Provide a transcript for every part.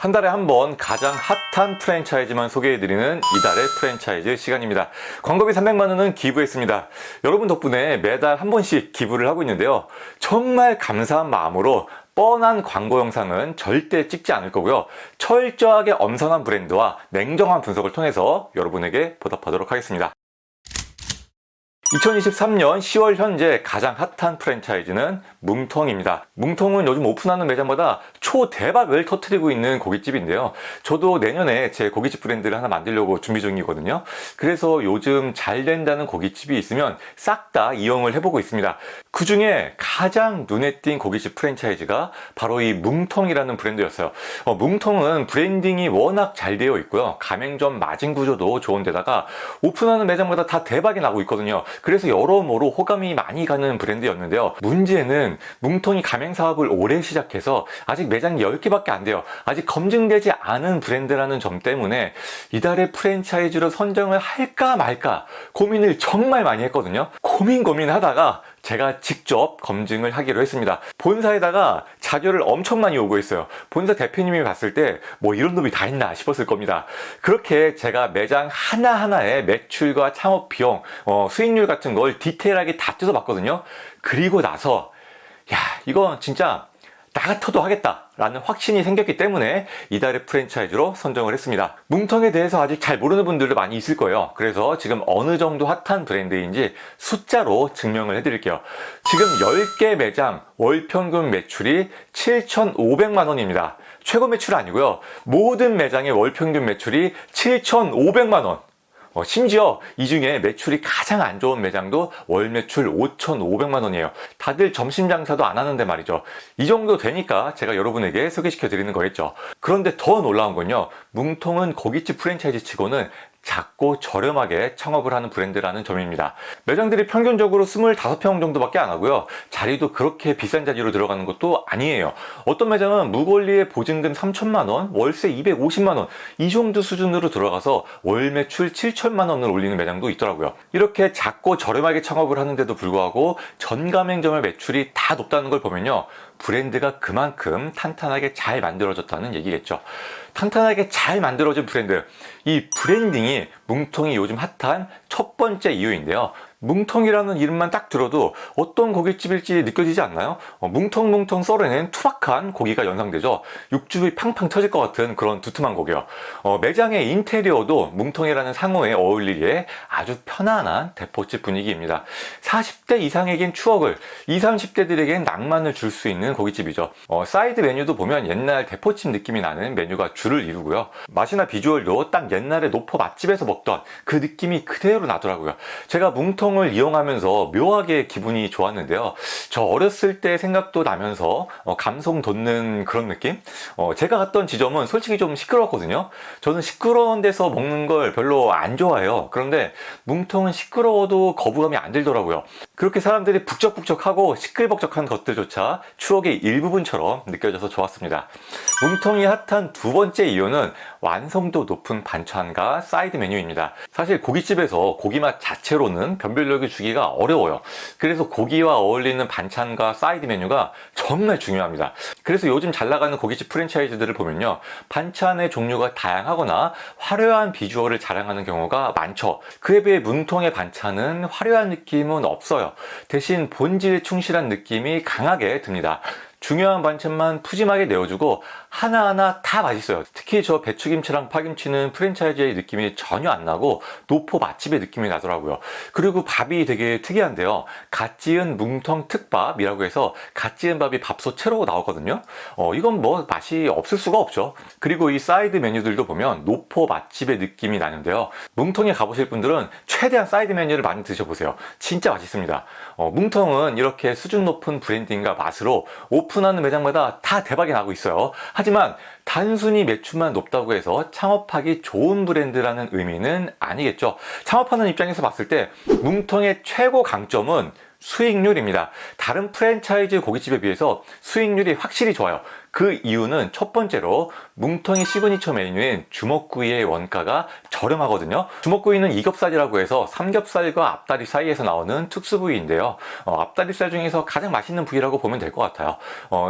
한 달에 한 번 가장 핫한 프랜차이즈만 소개해드리는 이달의 프랜차이즈 시간입니다. 광고비 300만 원은 기부했습니다. 여러분 덕분에 매달 한 번씩 기부를 하고 있는데요. 정말 감사한 마음으로 뻔한 광고 영상은 절대 찍지 않을 거고요. 철저하게 엄선한 브랜드와 냉정한 분석을 통해서 여러분에게 보답하도록 하겠습니다. 2023년 10월 현재 가장 핫한 프랜차이즈는 뭉텅입니다. 뭉텅은 요즘 오픈하는 매장마다 초대박을 터뜨리고 있는 고깃집인데요. 저도 내년에 제 고깃집 브랜드를 하나 만들려고 준비 중이거든요. 그래서 요즘 잘 된다는 고깃집이 있으면 싹 다 이용을 해보고 있습니다. 그 중에 가장 눈에 띈 고깃집 프랜차이즈가 바로 이 뭉텅이라는 브랜드였어요. 뭉텅은 브랜딩이 워낙 잘 되어 있고요. 가맹점 마진 구조도 좋은데다가 오픈하는 매장마다 다 대박이 나고 있거든요. 그래서 여러모로 호감이 많이 가는 브랜드였는데요. 문제는 뭉텅이 가맹 사업을 올해 시작해서 아직 매장이 10개밖에 안 돼요. 아직 검증되지 않은 브랜드라는 점 때문에 이달의 프랜차이즈로 선정을 할까 말까 고민을 정말 많이 했거든요. 고민하다가 제가 직접 검증을 하기로 했습니다. 본사에다가 자료를 엄청 많이 요구했어요. 본사 대표님이 봤을 때 뭐 이런 놈이 다 있나 싶었을 겁니다. 그렇게 제가 매장 하나하나의 매출과 창업 비용, 수익률 같은 걸 디테일하게 다 뜯어봤거든요. 그리고 나서 야, 이거 진짜 나 같아도 하겠다 라는 확신이 생겼기 때문에 이달의 프랜차이즈로 선정을 했습니다. 뭉텅에 대해서 아직 잘 모르는 분들도 많이 있을 거예요. 그래서 지금 어느 정도 핫한 브랜드인지 숫자로 증명을 해드릴게요. 지금 10개 매장 월 평균 매출이 7,500만 원입니다. 최고 매출 아니고요. 모든 매장의 월 평균 매출이 7,500만 원. 심지어 이 중에 매출이 가장 안 좋은 매장도 월 매출 5,500만 원이에요. 다들 점심 장사도 안 하는데 말이죠. 이 정도 되니까 제가 여러분에게 소개시켜 드리는 거겠죠. 그런데 더 놀라운 건요. 뭉텅은 고깃집 프랜차이즈 치고는 작고 저렴하게 창업을 하는 브랜드라는 점입니다. 매장들이 평균적으로 25평 정도밖에 안 하고요. 자리도 그렇게 비싼 자리로 들어가는 것도 아니에요. 어떤 매장은 무권리에 보증금 3천만 원, 월세 250만 원 이 정도 수준으로 들어가서 월 매출 7천만 원을 올리는 매장도 있더라고요. 이렇게 작고 저렴하게 창업을 하는데도 불구하고 전가맹점의 매출이 다 높다는 걸 보면요. 브랜드가 그만큼 탄탄하게 잘 만들어졌다는 얘기겠죠. 탄탄하게 잘 만들어진 브랜드. 이 브랜딩이 뭉텅이 요즘 핫한 첫 번째 이유인데요. 뭉텅이라는 이름만 딱 들어도 어떤 고깃집일지 느껴지지 않나요? 뭉텅뭉텅 썰어낸 투박한 고기가 연상되죠. 육즙이 팡팡 터질 것 같은 그런 두툼한 고기요. 매장의 인테리어도 뭉텅이라는 상호에 어울리기에 아주 편안한 대포집 분위기입니다. 40대 이상에겐 추억을, 20, 30대들에겐 낭만을 줄 수 있는 고깃집이죠. 사이드 메뉴도 보면 옛날 대포집 느낌이 나는 메뉴가 줄을 이루고요. 맛이나 비주얼도 딱 옛날에 노포 맛집에서 먹던 그 느낌이 그대로 나더라고요. 제가 뭉텅을 이용하면서 묘하게 기분이 좋았는데요. 저 어렸을 때 생각도 나면서 감성 돋는 그런 느낌? 제가 갔던 지점은 솔직히 좀 시끄러웠거든요. 저는 시끄러운 데서 먹는 걸 별로 안 좋아해요. 그런데 뭉텅은 시끄러워도 거부감이 안 들더라고요. 그렇게 사람들이 북적북적하고 시끌벅적한 것들조차 추억의 일부분처럼 느껴져서 좋았습니다. 뭉텅이 핫한 두 번째 이유는 완성도 높은 반찬과 사이드 메뉴입니다. 사실 고깃집에서 고기 맛 자체로는 변별력을 주기가 어려워요. 그래서 고기와 어울리는 반찬과 사이드 메뉴가 정말 중요합니다. 그래서 요즘 잘 나가는 고깃집 프랜차이즈들을 보면요. 반찬의 종류가 다양하거나 화려한 비주얼을 자랑하는 경우가 많죠. 그에 비해 뭉텅의 반찬은 화려한 느낌은 없어요. 대신 본질에 충실한 느낌이 강하게 듭니다. 중요한 반찬만 푸짐하게 내어주고 하나하나 다 맛있어요. 특히 저 배추김치랑 파김치는 프랜차이즈의 느낌이 전혀 안 나고 노포 맛집의 느낌이 나더라고요. 그리고 밥이 되게 특이한데요. 갓 지은 뭉텅 특밥이라고 해서 갓 지은 밥이 밥솥 채로 나오거든요. 이건 뭐 맛이 없을 수가 없죠. 그리고 이 사이드 메뉴들도 보면 노포 맛집의 느낌이 나는데요. 뭉텅에 가보실 분들은 최대한 사이드 메뉴를 많이 드셔보세요. 진짜 맛있습니다. 뭉텅은 이렇게 수준 높은 브랜딩과 맛으로 오픈하는 매장마다 다 대박이 나고 있어요. 하지만 단순히 매출만 높다고 해서 창업하기 좋은 브랜드라는 의미는 아니겠죠. 창업하는 입장에서 봤을 때 뭉텅의 최고 강점은 수익률입니다. 다른 프랜차이즈 고깃집에 비해서 수익률이 확실히 좋아요. 그 이유는 첫 번째로 뭉텅이 시그니처 메뉴인 주먹구이의 원가가 저렴하거든요. 주먹구이는 이겹살이라고 해서 삼겹살과 앞다리 사이에서 나오는 특수 부위인데요. 앞다리살 중에서 가장 맛있는 부위라고 보면 될 것 같아요.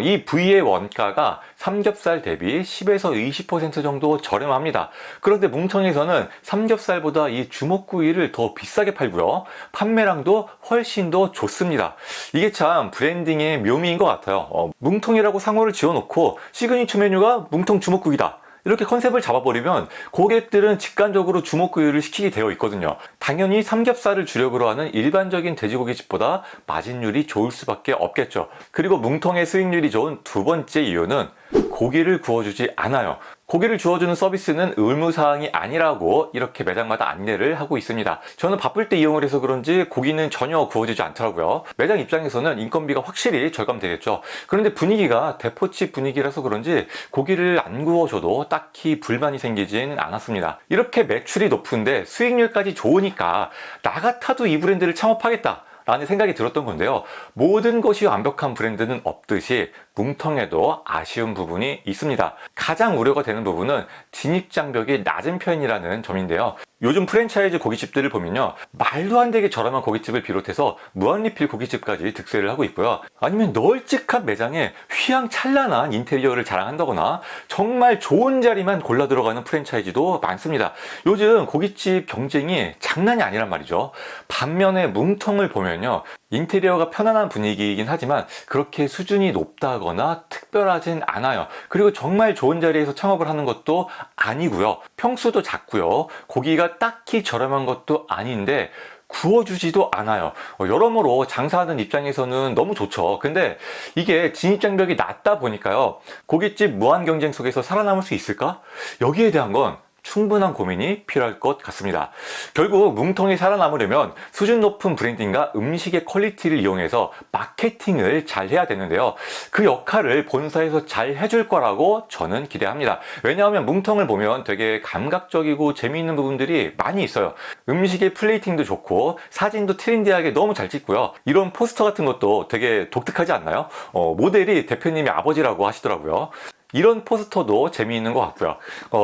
이 부위의 원가가 삼겹살 대비 10에서 20% 정도 저렴합니다. 그런데 뭉텅에서는 삼겹살보다 이 주먹구이를 더 비싸게 팔고요. 판매량도 훨씬 더 좋습니다. 이게 참 브랜딩의 묘미인 것 같아요. 뭉텅이라고 상호를 지어놓고 시그니처 메뉴가 뭉텅 주먹구이다, 이렇게 컨셉을 잡아버리면 고객들은 직관적으로 주먹구이를 시키게 되어 있거든요. 당연히 삼겹살을 주력으로 하는 일반적인 돼지고기집보다 마진율이 좋을 수밖에 없겠죠. 그리고 뭉텅의 수익률이 좋은 두 번째 이유는 고기를 구워주지 않아요. 고기를 주어주는 서비스는 의무사항이 아니라고 이렇게 매장마다 안내를 하고 있습니다. 저는 바쁠 때 이용을 해서 그런지 고기는 전혀 구워지지 않더라고요. 매장 입장에서는 인건비가 확실히 절감되겠죠. 그런데 분위기가 대포집 분위기라서 그런지 고기를 안 구워줘도 딱히 불만이 생기진 않았습니다. 이렇게 매출이 높은데 수익률까지 좋으니까 나 같아도 이 브랜드를 창업하겠다 라는 생각이 들었던 건데요. 모든 것이 완벽한 브랜드는 없듯이 뭉텅에도 아쉬운 부분이 있습니다. 가장 우려가 되는 부분은 진입장벽이 낮은 편이라는 점인데요. 요즘 프랜차이즈 고깃집들을 보면요, 말도 안 되게 저렴한 고깃집을 비롯해서 무한리필 고깃집까지 득세를 하고 있고요. 아니면 널찍한 매장에 휘황찬란한 인테리어를 자랑한다거나 정말 좋은 자리만 골라 들어가는 프랜차이즈도 많습니다. 요즘 고깃집 경쟁이 장난이 아니란 말이죠. 반면에 뭉텅을 보면요, 인테리어가 편안한 분위기이긴 하지만 그렇게 수준이 높다거나 특별하진 않아요. 그리고 정말 좋은 자리에서 창업을 하는 것도 아니고요. 평수도 작고요. 고기가 딱히 저렴한 것도 아닌데 구워주지도 않아요. 여러모로 장사하는 입장에서는 너무 좋죠. 근데 이게 진입장벽이 낮다 보니까요, 고깃집 무한 경쟁 속에서 살아남을 수 있을까? 여기에 대한 건 충분한 고민이 필요할 것 같습니다. 결국 뭉텅이 살아남으려면 수준 높은 브랜딩과 음식의 퀄리티를 이용해서 마케팅을 잘 해야 되는데요. 그 역할을 본사에서 잘 해줄 거라고 저는 기대합니다. 왜냐하면 뭉텅을 보면 되게 감각적이고 재미있는 부분들이 많이 있어요. 음식의 플레이팅도 좋고 사진도 트렌디하게 너무 잘 찍고요. 이런 포스터 같은 것도 되게 독특하지 않나요? 모델이 대표님이 아버지라고 하시더라고요. 이런 포스터도 재미있는 것 같고요.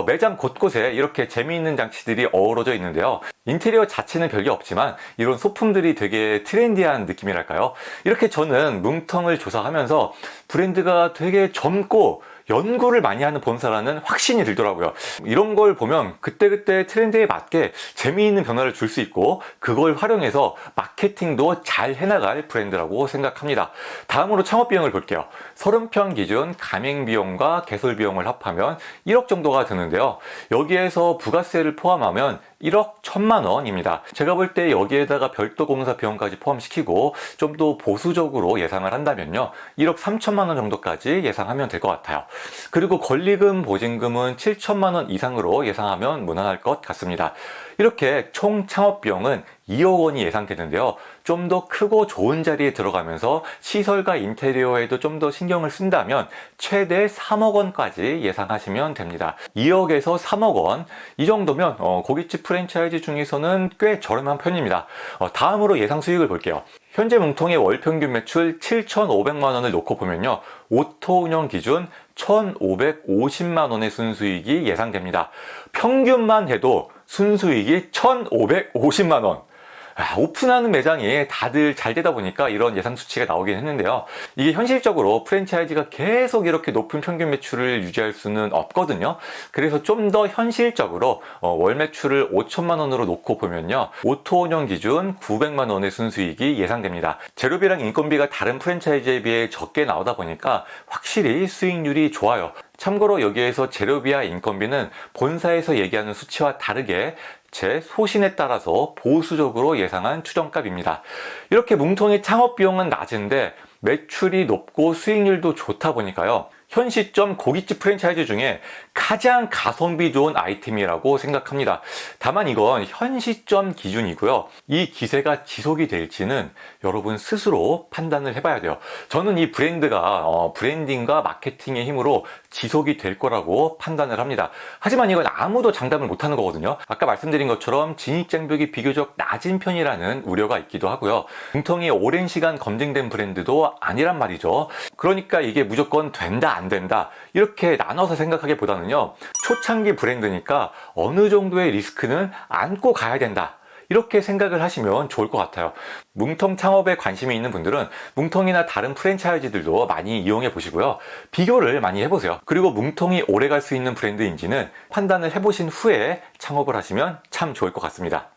매장 곳곳에 이렇게 재미있는 장치들이 어우러져 있는데요. 인테리어 자체는 별게 없지만 이런 소품들이 되게 트렌디한 느낌이랄까요? 이렇게 저는 뭉텅을 조사하면서 브랜드가 되게 젊고 연구를 많이 하는 본사라는 확신이 들더라고요. 이런 걸 보면 그때그때 트렌드에 맞게 재미있는 변화를 줄 수 있고 그걸 활용해서 마케팅도 잘 해나갈 브랜드라고 생각합니다. 다음으로 창업 비용을 볼게요. 30평 기준 가맹 비용과 개설 비용을 합하면 1억 정도가 드는데요. 여기에서 부가세를 포함하면 1억 1천만 원입니다. 제가 볼 때 여기에다가 별도 공사 비용까지 포함시키고 좀 더 보수적으로 예상을 한다면요, 1억 3천만 원 정도까지 예상하면 될 것 같아요. 그리고 권리금, 보증금은 7천만 원 이상으로 예상하면 무난할 것 같습니다. 이렇게 총 창업 비용은 2억 원이 예상되는데요. 좀 더 크고 좋은 자리에 들어가면서 시설과 인테리어에도 좀 더 신경을 쓴다면 최대 3억 원까지 예상하시면 됩니다. 2억에서 3억 원, 이 정도면 고깃집 프랜차이즈 중에서는 꽤 저렴한 편입니다. 다음으로 예상 수익을 볼게요. 현재 뭉텅의 월 평균 매출 7,500만 원을 놓고 보면요, 오토 운영 기준 1,550만 원의 순수익이 예상됩니다. 평균만 해도 순수익이 1,550만 원. 오픈하는 매장이 다들 잘 되다 보니까 이런 예상 수치가 나오긴 했는데요. 이게 현실적으로 프랜차이즈가 계속 이렇게 높은 평균 매출을 유지할 수는 없거든요. 그래서 좀 더 현실적으로 월 매출을 5천만 원으로 놓고 보면요, 오토 운영 기준 900만 원의 순수익이 예상됩니다. 재료비랑 인건비가 다른 프랜차이즈에 비해 적게 나오다 보니까 확실히 수익률이 좋아요. 참고로 여기에서 재료비와 인건비는 본사에서 얘기하는 수치와 다르게 제 소신에 따라서 보수적으로 예상한 추정값입니다. 이렇게 뭉텅의 창업 비용은 낮은데 매출이 높고 수익률도 좋다 보니까요, 현 시점 고깃집 프랜차이즈 중에 가장 가성비 좋은 아이템이라고 생각합니다. 다만 이건 현 시점 기준이고요. 이 기세가 지속이 될지는 여러분 스스로 판단을 해봐야 돼요. 저는 이 브랜드가 브랜딩과 마케팅의 힘으로 지속이 될 거라고 판단을 합니다. 하지만 이건 아무도 장담을 못하는 거거든요. 아까 말씀드린 것처럼 진입장벽이 비교적 낮은 편이라는 우려가 있기도 하고요. 뭉텅이 오랜 시간 검증된 브랜드도 아니란 말이죠. 그러니까 이게 무조건 된다 안 된다 이렇게 나눠서 생각하기보다는요, 초창기 브랜드니까 어느 정도의 리스크는 안고 가야 된다, 이렇게 생각을 하시면 좋을 것 같아요. 뭉텅 창업에 관심이 있는 분들은 뭉텅이나 다른 프랜차이즈들도 많이 이용해 보시고요. 비교를 많이 해보세요. 그리고 뭉텅이 오래 갈 수 있는 브랜드인지는 판단을 해보신 후에 창업을 하시면 참 좋을 것 같습니다.